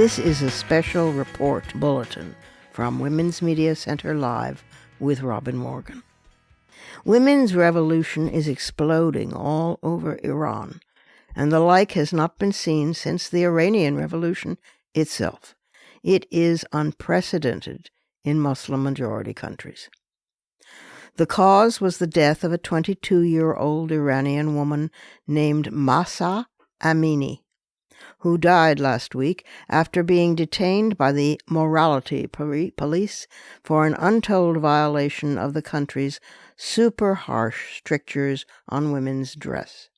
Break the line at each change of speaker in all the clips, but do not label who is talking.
This is a special report bulletin from Women's Media Center Live with Robin Morgan. Women's revolution is exploding all over Iran, and the like has not been seen since the Iranian Revolution itself. It is unprecedented in Muslim-majority countries. The cause was the death of a 22-year-old Iranian woman named Mahsa Amini, who died last week after being detained by the morality police for an untold violation of the country's super harsh strictures on women's dress.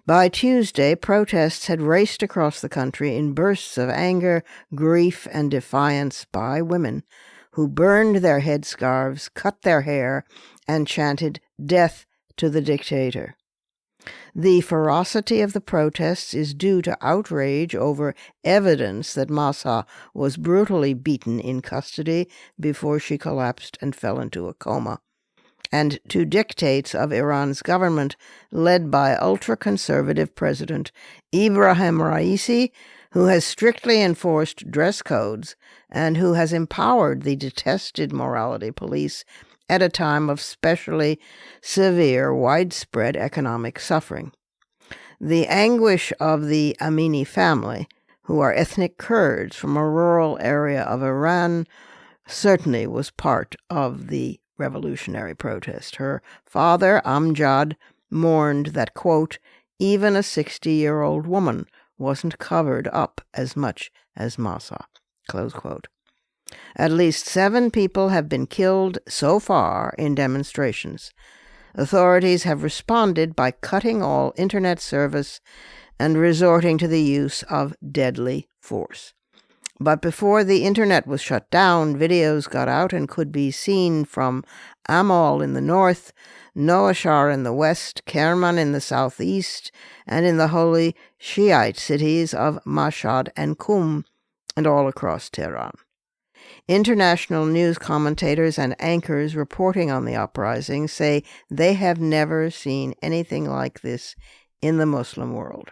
By Tuesday, protests had raced across the country in bursts of anger, grief, and defiance by women who burned their headscarves, cut their hair, and chanted "Death to the dictator." The ferocity of the protests is due to outrage over evidence that Mahsa was brutally beaten in custody before she collapsed and fell into a coma, and to dictates of Iran's government led by ultra-conservative President Ibrahim Raisi, who has strictly enforced dress codes and who has empowered the detested morality police at a time of especially severe, widespread economic suffering. The anguish of the Amini family, who are ethnic Kurds from a rural area of Iran, certainly was part of the revolutionary protest. Her father, Amjad, mourned that, quote, even a 60-year-old woman wasn't covered up as much as Mahsa, close quote. At least 7 people have been killed so far in demonstrations. Authorities have responded by cutting all internet service and resorting to the use of deadly force. But before the internet was shut down, videos got out and could be seen from Amal in the north, Noashar in the west, Kerman in the southeast, and in the holy Shiite cities of Mashhad and Qum, and all across Tehran. International news commentators and anchors reporting on the uprising say they have never seen anything like this in the Muslim world.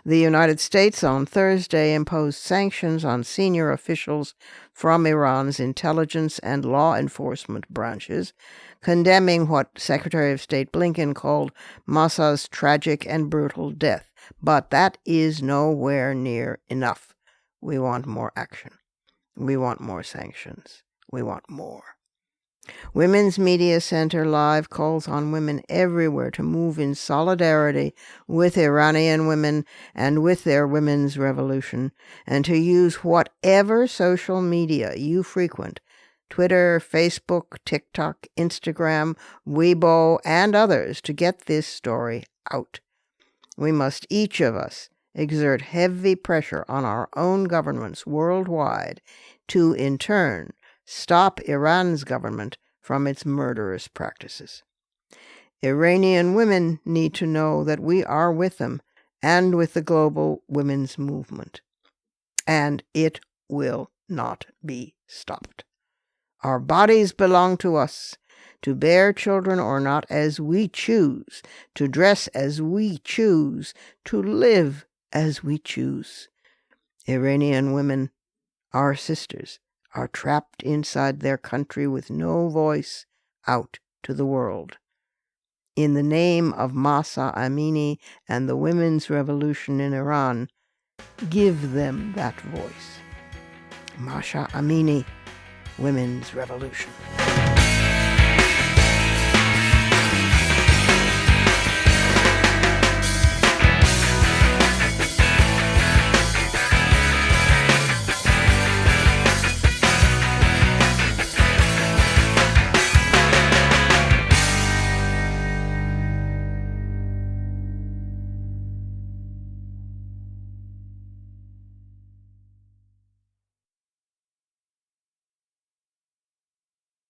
The United States on Thursday imposed sanctions on senior officials from Iran's intelligence and law enforcement branches, condemning what Secretary of State Blinken called Mahsa's tragic and brutal death. But that is nowhere near enough. We want more action. We want more sanctions. We want more. Women's Media Center Live calls on women everywhere to move in solidarity with Iranian women and with their women's revolution, and to use whatever social media you frequent, Twitter, Facebook, TikTok, Instagram, Weibo, and others, to get this story out. We must, each of us, exert heavy pressure on our own governments worldwide to, in turn, stop Iran's government from its murderous practices. Iranian women need to know that we are with them and with the global women's movement. And it will not be stopped. Our bodies belong to us, to bear children or not as we choose, to dress as we choose, to live as we choose. Iranian women, our sisters, are trapped inside their country with no voice out to the world. In the name of Mahsa Amini and the women's revolution in Iran, give them that voice. Mahsa Amini, Women's Revolution.